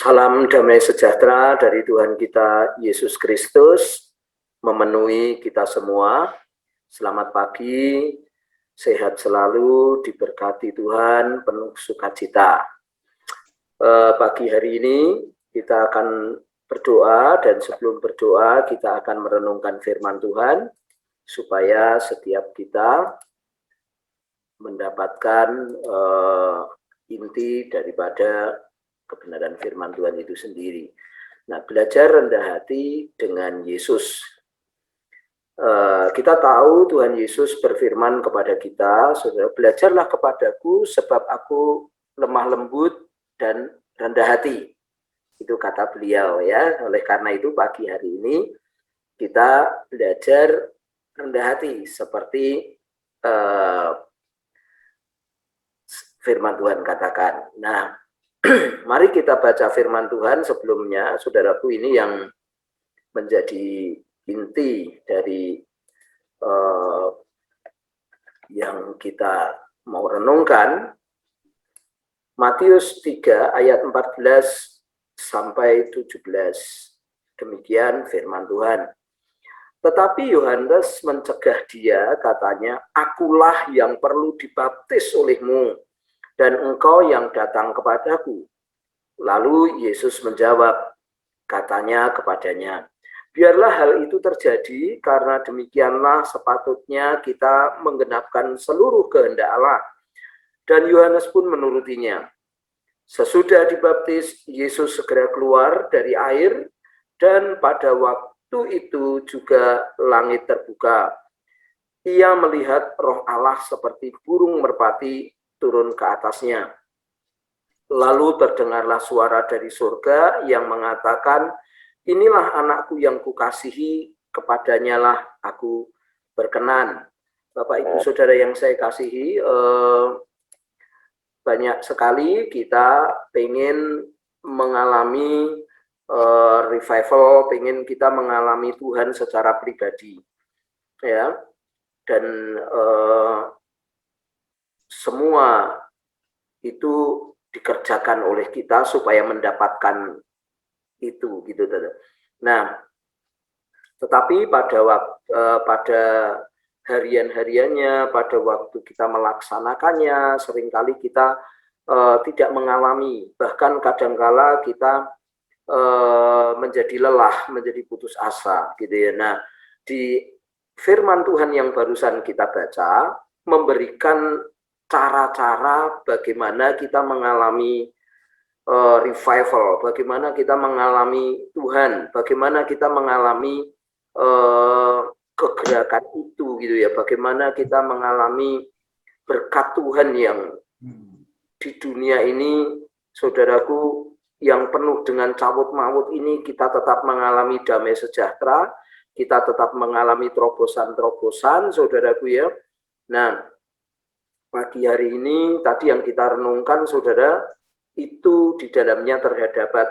Salam damai sejahtera dari Tuhan kita Yesus Kristus memenuhi kita semua. Selamat pagi, sehat selalu, diberkati Tuhan, penuh sukacita. Pagi hari ini kita akan berdoa, dan sebelum berdoa kita akan merenungkan firman Tuhan supaya setiap kita mendapatkan inti daripada kebenaran firman Tuhan itu sendiri. Nah, belajar rendah hati dengan Yesus. Kita tahu Tuhan Yesus berfirman kepada kita, saudara, belajarlah kepadaku sebab aku lemah lembut dan rendah hati. Itu kata beliau ya. Oleh karena itu pagi hari ini kita belajar rendah hati seperti firman Tuhan katakan. Nah, mari kita baca firman Tuhan sebelumnya, saudaraku, ini yang menjadi inti dari yang kita mau renungkan. Matius 3 ayat 14 sampai 17. Demikian firman Tuhan. Tetapi Yohanes mencegah dia, katanya, akulah yang perlu dibaptis olehmu, dan engkau yang datang kepadaku. Lalu Yesus menjawab, katanya kepadanya, biarlah hal itu terjadi, karena demikianlah sepatutnya kita menggenapkan seluruh kehendak Allah. Dan Yohanes pun menurutinya. Sesudah dibaptis, Yesus segera keluar dari air, dan pada waktu itu juga langit terbuka. Ia melihat Roh Allah seperti burung merpati turun ke atasnya. Lalu terdengarlah suara dari surga yang mengatakan, inilah anakku yang kukasihi, kepadanya lah aku berkenan. Bapak Ibu Saudara yang saya kasihi, banyak sekali kita pengen mengalami revival, pengen kita mengalami Tuhan secara pribadi, ya, dan semua itu dikerjakan oleh kita supaya mendapatkan itu, gitu. Nah, tetapi pada harian-hariannya, pada waktu kita melaksanakannya, seringkali kita tidak mengalami, bahkan kadangkala kita menjadi lelah, menjadi putus asa, gitu ya. Nah, di firman Tuhan yang barusan kita baca memberikan cara-cara bagaimana kita mengalami revival, bagaimana kita mengalami Tuhan, bagaimana kita mengalami kegerakan itu, gitu ya, bagaimana kita mengalami berkat Tuhan yang di dunia ini, saudaraku, yang penuh dengan cawut mawut ini, kita tetap mengalami damai sejahtera, kita tetap mengalami terobosan-terobosan, saudaraku ya. Nah, pagi hari ini tadi yang kita renungkan, saudara, itu di dalamnya terdapat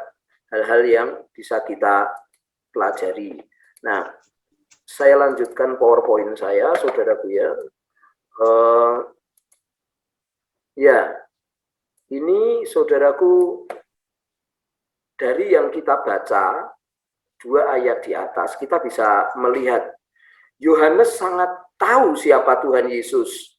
hal-hal yang bisa kita pelajari. Nah, saya lanjutkan PowerPoint saya, saudaraku ya. Ya, ini saudaraku, dari yang kita baca, 2 ayat di atas, kita bisa melihat Yohanes sangat tahu siapa Tuhan Yesus.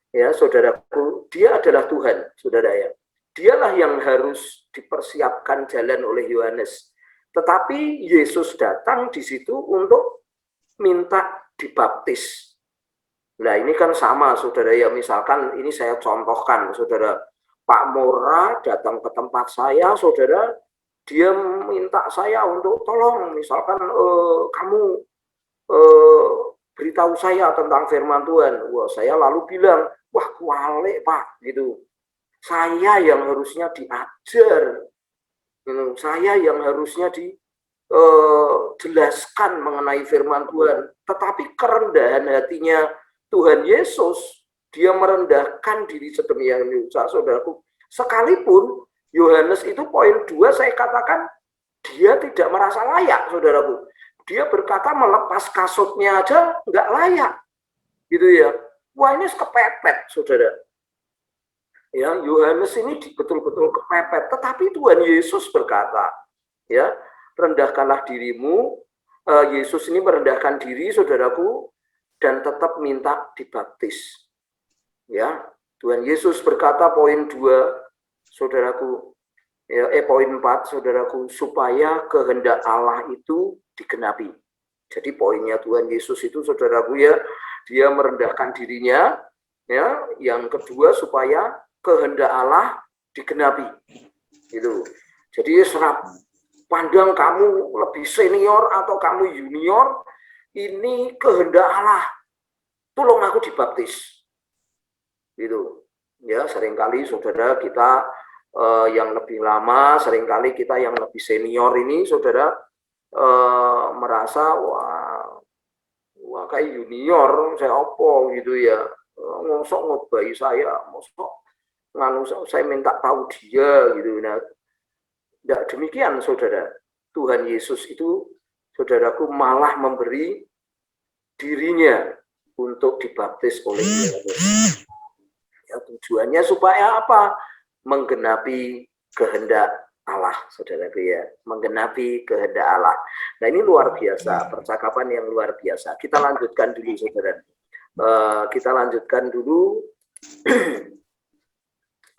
Ya, saudaraku, dia adalah Tuhan, saudara ya. Dialah yang harus dipersiapkan jalan oleh Yohanes. Tetapi Yesus datang di situ untuk minta dibaptis. Nah, ini kan sama, saudara ya. Misalkan ini saya contohkan, saudara. Pak Mora datang ke tempat saya, saudara. Dia minta saya untuk tolong, misalkan kamu beritahu saya tentang firman Tuhan. Wah, saya lalu bilang, wah, kualik Pak, gitu. Saya yang harusnya diajar, gitu. Saya yang harusnya dijelaskan mengenai firman Tuhan. Tetapi kerendahan hatinya Tuhan Yesus, dia merendahkan diri sedemikian rupa, saudaraku. Sekalipun Yohanes itu poin 2 saya katakan, dia tidak merasa layak, saudaraku. Dia berkata melepas kasutnya aja nggak layak, gitu ya. Wah, ini kepepet, saudara. Ya, Yohanes ini betul-betul kepepet, tetapi Tuhan Yesus berkata, ya, rendahkanlah dirimu. Yesus ini merendahkan diri, saudaraku, dan tetap minta dibaptis. Ya, Tuhan Yesus berkata poin 2, saudaraku, ya, poin 4, saudaraku, supaya kehendak Allah itu digenapi. Jadi poinnya Tuhan Yesus itu, saudaraku, ya, dia merendahkan dirinya, ya. Yang kedua, supaya kehendak Allah digenapi, gitu. Jadi serap pandang kamu lebih senior atau kamu junior, ini kehendak Allah, tolong aku dibaptis, gitu. Ya, seringkali saudara kita yang lebih lama, seringkali kita yang lebih senior ini, saudara, merasa wah kayak junior, saya opo gitu ya, ngosok ngobai saya, ngosok nganu saya minta tahu dia gitu. Nah, tidak demikian, saudara. Tuhan Yesus itu, saudaraku, malah memberi dirinya untuk dibaptis oleh Yesus. Ya, tujuannya supaya apa? Menggenapi kehendak Allah, saudaraku, ya, menggenapi kehendak Allah. Nah, ini luar biasa, percakapan yang luar biasa. Kita lanjutkan dulu, saudara. Kita lanjutkan dulu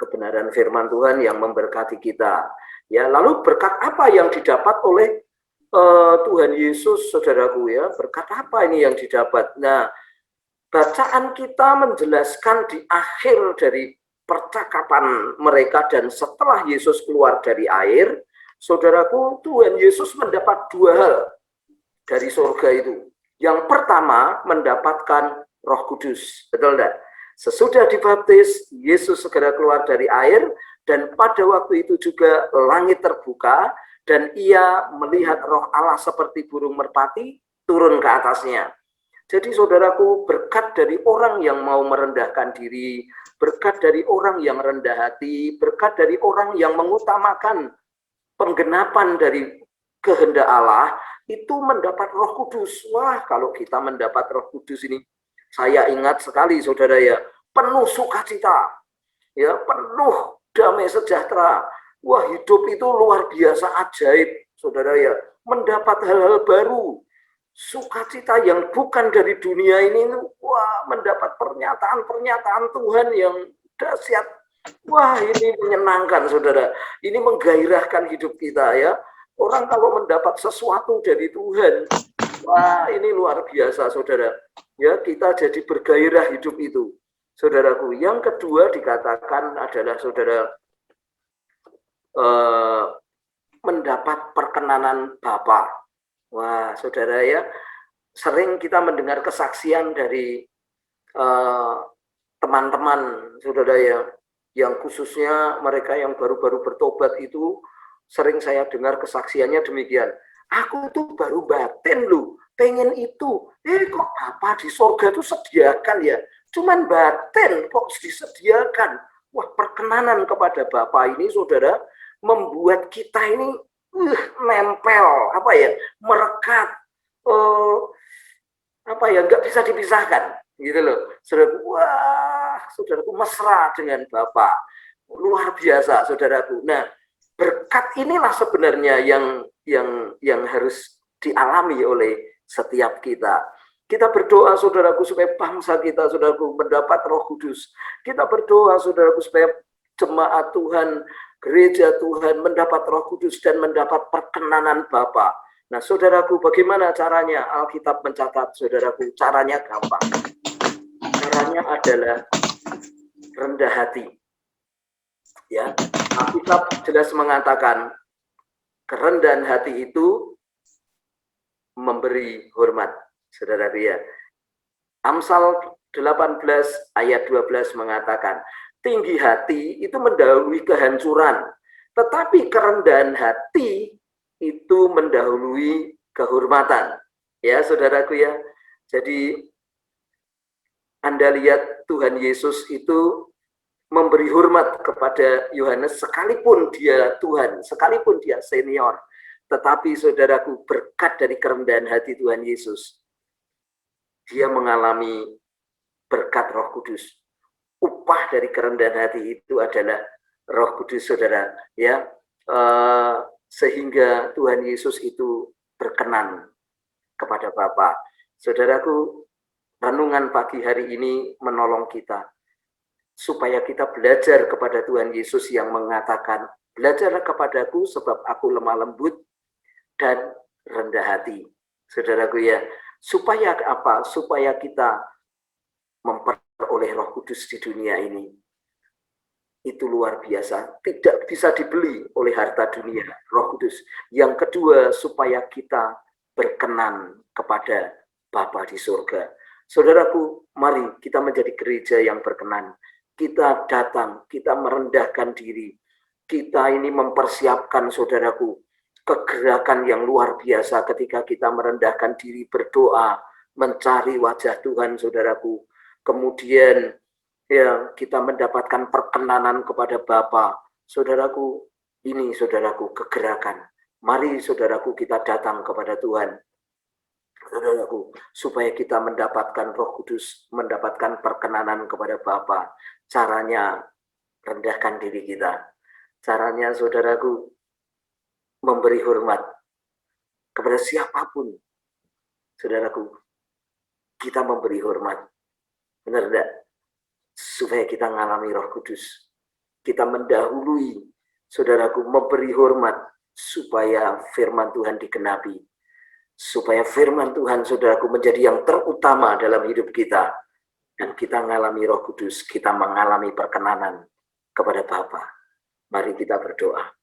kebenaran firman Tuhan yang memberkati kita. Ya, lalu berkat apa yang didapat oleh Tuhan Yesus, saudaraku, ya? Berkat apa ini yang didapat? Nah, bacaan kita menjelaskan di akhir dari percakapan mereka dan setelah Yesus keluar dari air, saudaraku, Tuhan Yesus mendapat 2 hal dari surga itu. Yang pertama, mendapatkan Roh Kudus. Betul enggak? Sesudah dibaptis, Yesus segera keluar dari air, dan pada waktu itu juga langit terbuka, dan ia melihat Roh Allah seperti burung merpati turun ke atasnya. Jadi saudaraku, berkat dari orang yang mau merendahkan diri, berkat dari orang yang rendah hati, berkat dari orang yang mengutamakan penggenapan dari kehendak Allah, itu mendapat Roh Kudus. Wah, kalau kita mendapat Roh Kudus ini, saya ingat sekali, saudara, ya, penuh sukacita, ya, penuh damai sejahtera. Wah, hidup itu luar biasa ajaib, saudara, ya, mendapat hal-hal baru, sukacita yang bukan dari dunia ini. Wah, mendapat pernyataan-pernyataan Tuhan yang dahsyat. Wah, ini menyenangkan, saudara. Ini menggairahkan hidup kita, ya. Orang kalau mendapat sesuatu dari Tuhan, wah, ini luar biasa, saudara. Ya, kita jadi bergairah hidup itu, saudaraku. Yang kedua dikatakan adalah, saudara, mendapat perkenanan Bapa. Wah, saudara, ya, sering kita mendengar kesaksian dari teman-teman, saudara, ya, yang khususnya mereka yang baru-baru bertobat itu, sering saya dengar kesaksiannya demikian. Aku tuh baru batin loh, pengen itu. Kok apa di sorga tuh sediakan ya? Cuman batin kok disediakan. Wah, perkenanan kepada Bapa ini, saudara, membuat kita ini nempel, apa ya, merekat, apa ya, nggak bisa dipisahkan, gitu loh. Saudaraku, wah, saudaraku mesra dengan Bapa, luar biasa, saudaraku. Nah, berkat inilah sebenarnya yang harus dialami oleh setiap kita. Kita berdoa, saudaraku, supaya bangsa kita, saudaraku, mendapat Roh Kudus. Kita berdoa, saudaraku, supaya jemaat Tuhan, gereja Tuhan mendapat Roh Kudus dan mendapat perkenanan Bapa. Nah, saudaraku, bagaimana caranya? Alkitab mencatat, saudaraku, caranya gampang. Caranya adalah rendah hati. Ya, Alkitab jelas mengatakan kerendahan hati itu memberi hormat, saudara, ya. Amsal 18 ayat 12 mengatakan, tinggi hati itu mendahului kehancuran, tetapi kerendahan hati itu mendahului kehormatan. Ya, saudaraku, ya. Jadi Anda lihat Tuhan Yesus itu memberi hormat kepada Yohanes sekalipun dia Tuhan, sekalipun dia senior. Tetapi saudaraku, berkat dari kerendahan hati Tuhan Yesus, dia mengalami berkat Roh Kudus. upah dari kerendahan hati itu adalah Roh Kudus, saudara, ya. Sehingga Tuhan Yesus itu berkenan kepada Bapa. Saudaraku, renungan pagi hari ini menolong kita supaya kita belajar kepada Tuhan Yesus yang mengatakan, belajarlah kepadaku sebab aku lemah lembut dan rendah hati. Saudaraku ya, supaya apa? Supaya kita memperoleh Roh Kudus di dunia ini. Itu luar biasa, tidak bisa dibeli oleh harta dunia, Roh Kudus. Yang kedua, supaya kita berkenan kepada Bapa di surga. Saudaraku, mari kita menjadi gereja yang berkenan. Kita datang, kita merendahkan diri. Kita ini mempersiapkan, saudaraku, kegerakan yang luar biasa ketika kita merendahkan diri, berdoa, mencari wajah Tuhan, saudaraku. Kemudian ya, kita mendapatkan perkenanan kepada Bapa. Saudaraku, ini saudaraku kegerakan. Mari saudaraku kita datang kepada Tuhan. Saudaraku, supaya kita mendapatkan Roh Kudus, mendapatkan perkenanan kepada Bapa. Caranya rendahkan diri kita. Caranya saudaraku memberi hormat kepada siapapun. Saudaraku, kita memberi hormat. Benar enggak? Supaya kita mengalami Roh Kudus. Kita mendahului, saudaraku, memberi hormat supaya firman Tuhan digenapi. Supaya firman Tuhan, saudaraku, menjadi yang terutama dalam hidup kita. Dan kita mengalami Roh Kudus, kita mengalami perkenanan kepada Bapa. Mari kita berdoa.